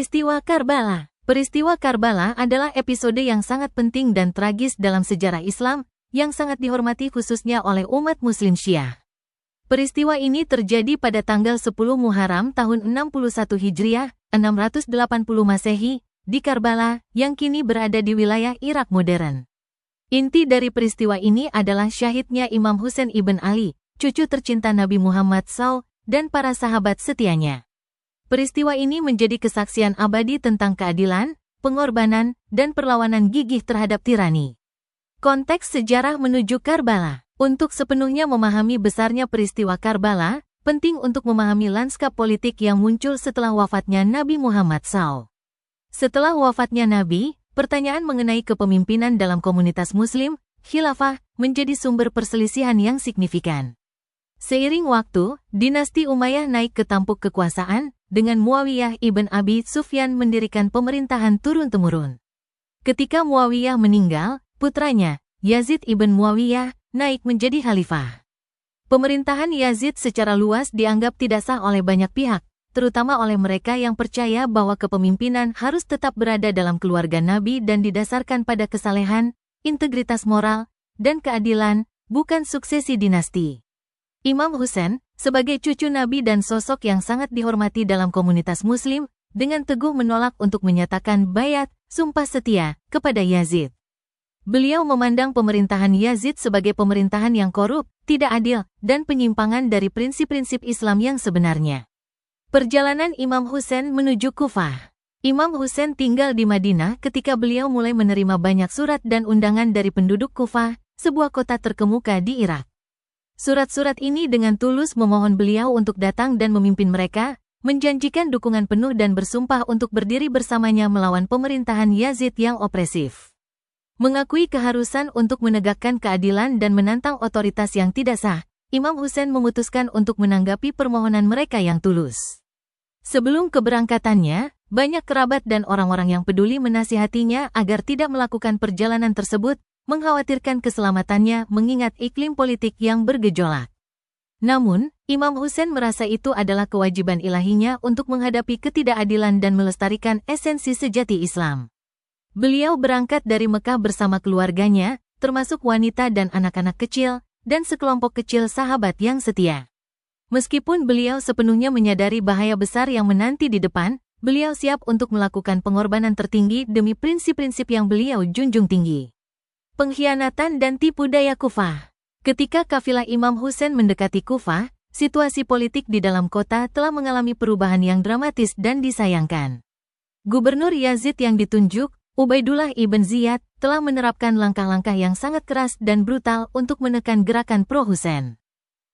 Peristiwa Karbala. Peristiwa Karbala adalah episode yang sangat penting dan tragis dalam sejarah Islam, yang sangat dihormati khususnya oleh umat Muslim Syiah. Peristiwa ini terjadi pada tanggal 10 Muharram tahun 61 Hijriah, 680 Masehi, di Karbala, yang kini berada di wilayah Irak modern. Inti dari peristiwa ini adalah syahidnya Imam Husain ibn Ali, cucu tercinta Nabi Muhammad SAW, dan para sahabat setianya. Peristiwa ini menjadi kesaksian abadi tentang keadilan, pengorbanan, dan perlawanan gigih terhadap tirani. Konteks sejarah menuju Karbala. Untuk sepenuhnya memahami besarnya peristiwa Karbala, penting untuk memahami lanskap politik yang muncul setelah wafatnya Nabi Muhammad SAW. Setelah wafatnya Nabi, pertanyaan mengenai kepemimpinan dalam komunitas Muslim, khilafah, menjadi sumber perselisihan yang signifikan. Seiring waktu, dinasti Umayyah naik ke tampuk kekuasaan, dengan Muawiyah ibn Abi Sufyan mendirikan pemerintahan turun-temurun. Ketika Muawiyah meninggal, putranya, Yazid ibn Muawiyah, naik menjadi khalifah. Pemerintahan Yazid secara luas dianggap tidak sah oleh banyak pihak, terutama oleh mereka yang percaya bahwa kepemimpinan harus tetap berada dalam keluarga Nabi dan didasarkan pada kesalehan, integritas moral, dan keadilan, bukan suksesi dinasti. Imam Husain, sebagai cucu Nabi dan sosok yang sangat dihormati dalam komunitas Muslim, dengan teguh menolak untuk menyatakan baiat, sumpah setia, kepada Yazid. Beliau memandang pemerintahan Yazid sebagai pemerintahan yang korup, tidak adil, dan penyimpangan dari prinsip-prinsip Islam yang sebenarnya. Perjalanan Imam Husain menuju Kufah. Imam Husain tinggal di Madinah ketika beliau mulai menerima banyak surat dan undangan dari penduduk Kufah, sebuah kota terkemuka di Irak. Surat-surat ini dengan tulus memohon beliau untuk datang dan memimpin mereka, menjanjikan dukungan penuh dan bersumpah untuk berdiri bersamanya melawan pemerintahan Yazid yang opresif. Mengakui keharusan untuk menegakkan keadilan dan menantang otoritas yang tidak sah, Imam Husain memutuskan untuk menanggapi permohonan mereka yang tulus. Sebelum keberangkatannya, banyak kerabat dan orang-orang yang peduli menasihatinya agar tidak melakukan perjalanan tersebut, mengkhawatirkan keselamatannya mengingat iklim politik yang bergejolak. Namun, Imam Husain merasa itu adalah kewajiban ilahinya untuk menghadapi ketidakadilan dan melestarikan esensi sejati Islam. Beliau berangkat dari Mekah bersama keluarganya, termasuk wanita dan anak-anak kecil, dan sekelompok kecil sahabat yang setia. Meskipun beliau sepenuhnya menyadari bahaya besar yang menanti di depan, beliau siap untuk melakukan pengorbanan tertinggi demi prinsip-prinsip yang beliau junjung tinggi. Pengkhianatan dan tipu daya Kufah. Ketika kafilah Imam Husain mendekati Kufah, situasi politik di dalam kota telah mengalami perubahan yang dramatis dan disayangkan. Gubernur Yazid yang ditunjuk, Ubaidullah ibn Ziyad, telah menerapkan langkah-langkah yang sangat keras dan brutal untuk menekan gerakan pro-Husain.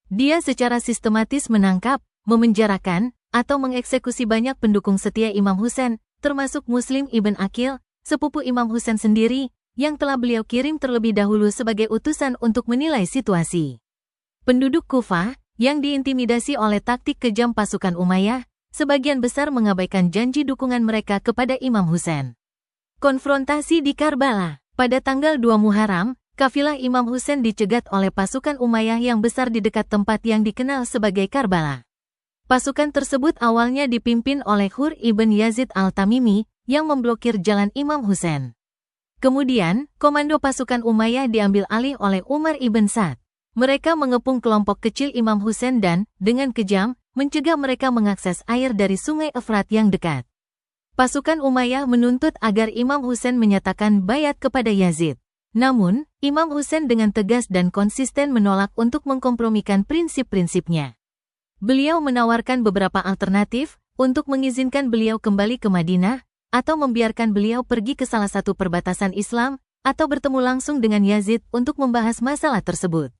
Dia secara sistematis menangkap, memenjarakan, atau mengeksekusi banyak pendukung setia Imam Husain, termasuk Muslim ibn Aqil, sepupu Imam Husain sendiri, yang telah beliau kirim terlebih dahulu sebagai utusan untuk menilai situasi. Penduduk Kufah, yang diintimidasi oleh taktik kejam pasukan Umayyah, sebagian besar mengabaikan janji dukungan mereka kepada Imam Husain. Konfrontasi di Karbala. Pada tanggal 2 Muharram, kafilah Imam Husain dicegat oleh pasukan Umayyah yang besar di dekat tempat yang dikenal sebagai Karbala. Pasukan tersebut awalnya dipimpin oleh Hur ibn Yazid al-Tamimi, yang memblokir jalan Imam Husain. Kemudian, komando pasukan Umayyah diambil alih oleh Umar ibn Sa'd. Mereka mengepung kelompok kecil Imam Husain dan, dengan kejam, mencegah mereka mengakses air dari sungai Efrat yang dekat. Pasukan Umayyah menuntut agar Imam Husain menyatakan baiat kepada Yazid. Namun, Imam Husain dengan tegas dan konsisten menolak untuk mengkompromikan prinsip-prinsipnya. Beliau menawarkan beberapa alternatif untuk mengizinkan beliau kembali ke Madinah, atau membiarkan beliau pergi ke salah satu perbatasan Islam, atau bertemu langsung dengan Yazid untuk membahas masalah tersebut.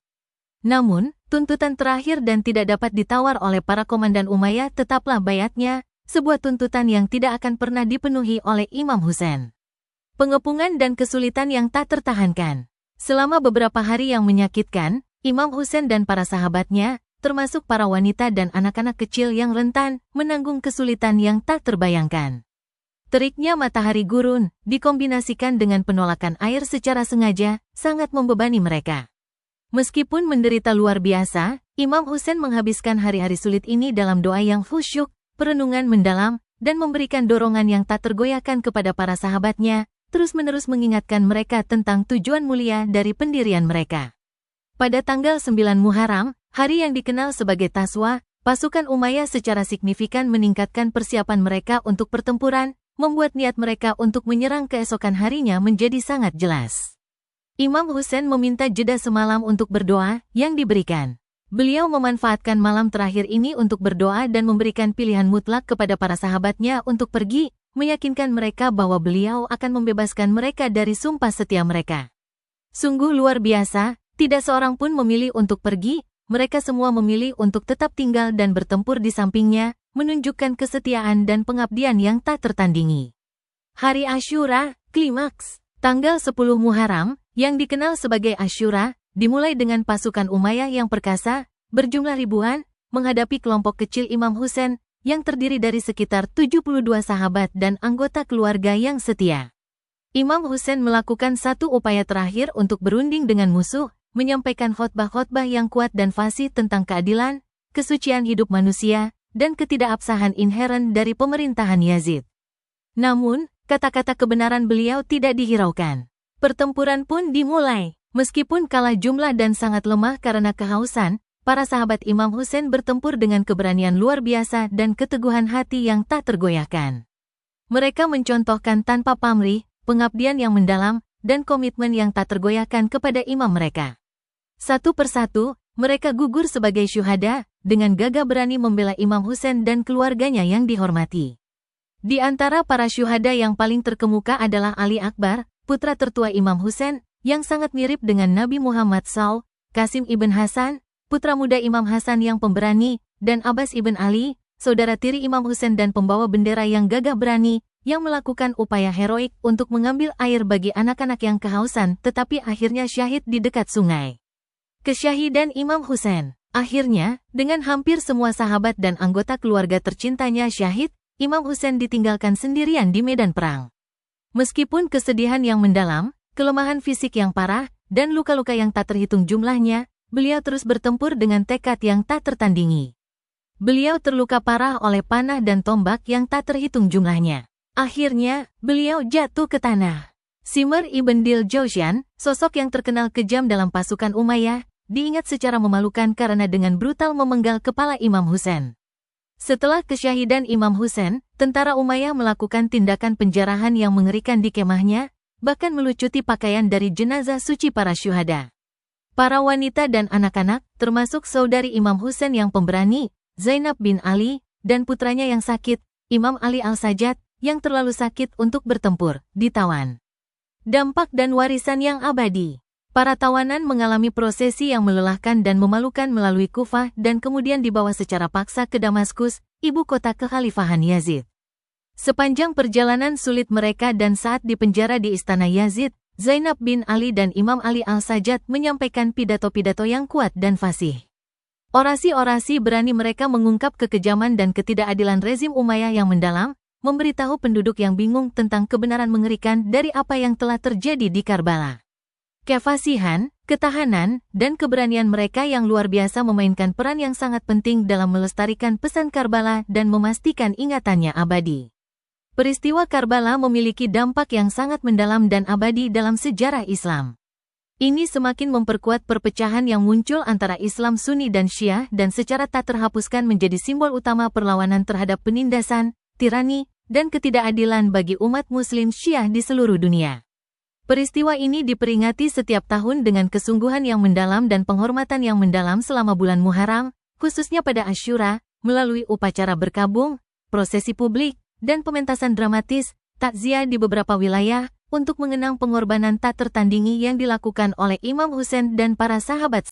Namun, tuntutan terakhir dan tidak dapat ditawar oleh para komandan Umayyah tetaplah baiatnya, sebuah tuntutan yang tidak akan pernah dipenuhi oleh Imam Husain. Pengepungan dan kesulitan yang tak tertahankan. Selama beberapa hari yang menyakitkan, Imam Husain dan para sahabatnya, termasuk para wanita dan anak-anak kecil yang rentan, menanggung kesulitan yang tak terbayangkan. Teriknya matahari gurun, dikombinasikan dengan penolakan air secara sengaja, sangat membebani mereka. Meskipun menderita luar biasa, Imam Husain menghabiskan hari-hari sulit ini dalam doa yang khusyuk, perenungan mendalam, dan memberikan dorongan yang tak tergoyahkan kepada para sahabatnya, terus-menerus mengingatkan mereka tentang tujuan mulia dari pendirian mereka. Pada tanggal 9 Muharram, hari yang dikenal sebagai Taswa, pasukan Umayyah secara signifikan meningkatkan persiapan mereka untuk pertempuran, membuat niat mereka untuk menyerang keesokan harinya menjadi sangat jelas. Imam Husain meminta jeda semalam untuk berdoa, yang diberikan. Beliau memanfaatkan malam terakhir ini untuk berdoa dan memberikan pilihan mutlak kepada para sahabatnya untuk pergi, meyakinkan mereka bahwa beliau akan membebaskan mereka dari sumpah setia mereka. Sungguh luar biasa, tidak seorang pun memilih untuk pergi, mereka semua memilih untuk tetap tinggal dan bertempur di sampingnya, menunjukkan kesetiaan dan pengabdian yang tak tertandingi. Hari Asyura, klimaks. Tanggal 10 Muharram, yang dikenal sebagai Asyura, dimulai dengan pasukan Umayyah yang perkasa, berjumlah ribuan, menghadapi kelompok kecil Imam Husain, yang terdiri dari sekitar 72 sahabat dan anggota keluarga yang setia. Imam Husain melakukan satu upaya terakhir untuk berunding dengan musuh, menyampaikan khotbah-khotbah yang kuat dan fasih tentang keadilan, kesucian hidup manusia, dan ketidakabsahan inheren dari pemerintahan Yazid. Namun, kata-kata kebenaran beliau tidak dihiraukan. Pertempuran pun dimulai. Meskipun kalah jumlah dan sangat lemah karena kehausan, para sahabat Imam Husain bertempur dengan keberanian luar biasa dan keteguhan hati yang tak tergoyahkan. Mereka mencontohkan tanpa pamrih, pengabdian yang mendalam, dan komitmen yang tak tergoyahkan kepada imam mereka. Satu persatu, mereka gugur sebagai syuhada, dengan gagah berani membela Imam Husain dan keluarganya yang dihormati. Di antara para syuhada yang paling terkemuka adalah Ali Akbar, putra tertua Imam Husain, yang sangat mirip dengan Nabi Muhammad SAW, Qasim ibn Hasan, putra muda Imam Hasan yang pemberani, dan Abbas ibn Ali, saudara tiri Imam Husain dan pembawa bendera yang gagah berani, yang melakukan upaya heroik untuk mengambil air bagi anak-anak yang kehausan tetapi akhirnya syahid di dekat sungai. Kesyahidan Imam Husain. Akhirnya, dengan hampir semua sahabat dan anggota keluarga tercintanya syahid, Imam Husain ditinggalkan sendirian di medan perang. Meskipun kesedihan yang mendalam, kelemahan fisik yang parah, dan luka-luka yang tak terhitung jumlahnya, beliau terus bertempur dengan tekad yang tak tertandingi. Beliau terluka parah oleh panah dan tombak yang tak terhitung jumlahnya. Akhirnya, beliau jatuh ke tanah. Simr ibn Dil Jawshan, sosok yang terkenal kejam dalam pasukan Umayyah, diingat secara memalukan karena dengan brutal memenggal kepala Imam Husain. Setelah kesyahidan Imam Husain, tentara Umayyah melakukan tindakan penjarahan yang mengerikan di kemahnya, bahkan melucuti pakaian dari jenazah suci para syuhada. Para wanita dan anak-anak, termasuk saudari Imam Husain yang pemberani, Zainab bin Ali, dan putranya yang sakit, Imam Ali al-Sajjad, yang terlalu sakit untuk bertempur, ditawan. Dampak dan warisan yang abadi. Para tawanan mengalami prosesi yang melelahkan dan memalukan melalui Kufah dan kemudian dibawa secara paksa ke Damaskus, ibu kota kekhalifahan Yazid. Sepanjang perjalanan sulit mereka dan saat di penjara di istana Yazid, Zainab bin Ali dan Imam Ali al-Sajjad menyampaikan pidato-pidato yang kuat dan fasih. Orasi-orasi berani mereka mengungkap kekejaman dan ketidakadilan rezim Umayyah yang mendalam, memberitahu penduduk yang bingung tentang kebenaran mengerikan dari apa yang telah terjadi di Karbala. Kefasihan, ketahanan, dan keberanian mereka yang luar biasa memainkan peran yang sangat penting dalam melestarikan pesan Karbala dan memastikan ingatannya abadi. Peristiwa Karbala memiliki dampak yang sangat mendalam dan abadi dalam sejarah Islam. Ini semakin memperkuat perpecahan yang muncul antara Islam Sunni dan Syiah dan secara tak terhapuskan menjadi simbol utama perlawanan terhadap penindasan, tirani, dan ketidakadilan bagi umat Muslim Syiah di seluruh dunia. Peristiwa ini diperingati setiap tahun dengan kesungguhan yang mendalam dan penghormatan yang mendalam selama bulan Muharram, khususnya pada Asyura, melalui upacara berkabung, prosesi publik, dan pementasan dramatis, takziah di beberapa wilayah, untuk mengenang pengorbanan tak tertandingi yang dilakukan oleh Imam Husain dan para sahabat.